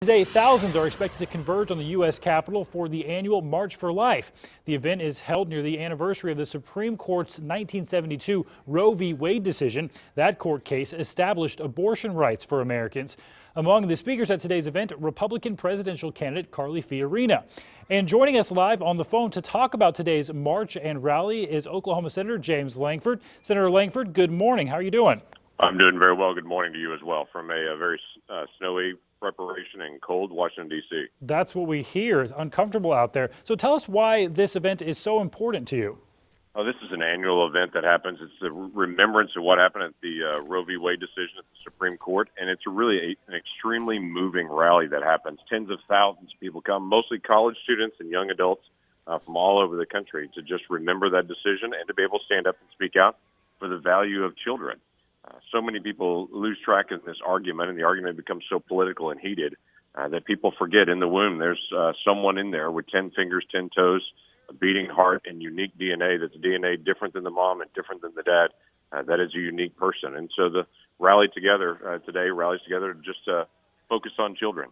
Today, thousands are expected to converge on the U.S. Capitol for the annual March for Life. The event is held near the anniversary of the Supreme Court's 1972 Roe v. Wade decision. That court case established abortion rights for Americans. Among the speakers at today's event, Republican presidential candidate Carly Fiorina. And joining us live on the phone to talk about today's march and rally is Oklahoma Senator James Lankford. Senator Lankford, good morning. How are you doing? I'm doing very well. Good morning to you as well from a very snowy preparation in cold Washington, D.C. That's what we hear. It's uncomfortable out there. So tell us why this event is so important to you. Oh, this is an annual event that happens. It's the remembrance of what happened at the Roe v. Wade decision at the Supreme Court, and it's really an extremely moving rally that happens. Tens of thousands of people come, mostly college students and young adults from all over the country, to just remember that decision and to be able to stand up and speak out for the value of children. So many people lose track of this argument, and the argument becomes so political and heated that people forget in the womb there's someone in there with 10 fingers, 10 toes, a beating heart, and unique DNA that's DNA different than the mom and different than the dad. That is a unique person. And so the rally together today rallies together to just focus on children.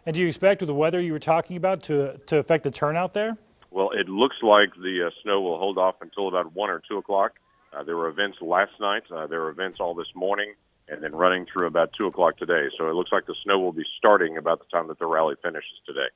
And do you expect, with the weather you were talking about, to affect the turnout there? Well, it looks like the snow will hold off until about 1 or 2 o'clock. There were events last night. There were events all this morning, and then running through about 2 o'clock today. So it looks like the snow will be starting about the time that the rally finishes today.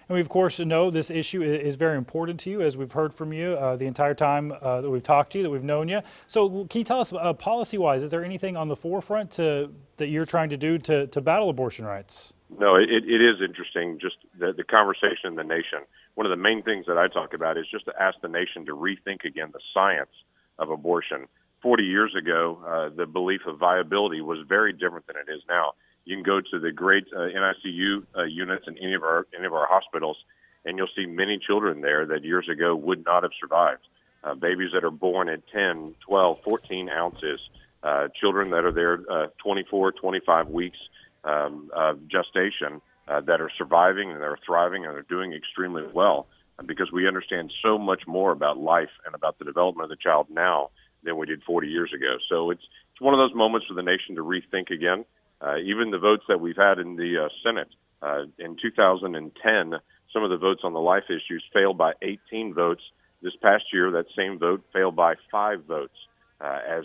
And we, of course, know this issue is very important to you, as we've heard from you the entire time that we've talked to you, that we've known you. So can you tell us, policy-wise, is there anything on the forefront that you're trying to do to battle abortion rights? No, it is interesting, just the conversation in the nation. One of the main things that I talk about is just to ask the nation to rethink again the science of abortion. 40 years ago, the belief of viability was very different than it is now. You can go to the great NICU units in any of our hospitals, and you'll see many children there that years ago would not have survived. Babies that are born at 10, 12, 14 ounces, children that are there 24, 25 weeks of gestation that are surviving and they're thriving and they're doing extremely well, because we understand so much more about life and about the development of the child now than we did 40 years ago. So it's one of those moments for the nation to rethink again. Even the votes that we've had in the Senate in 2010, some of the votes on the life issues failed by 18 votes. This past year, that same vote failed by 5 votes. As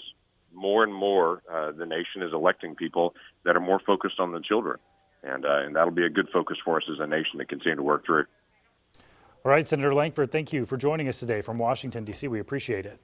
more and more the nation is electing people that are more focused on the children. And that'll be a good focus for us as a nation to continue to work through. All right, Senator Lankford, thank you for joining us today from Washington, D.C. We appreciate it.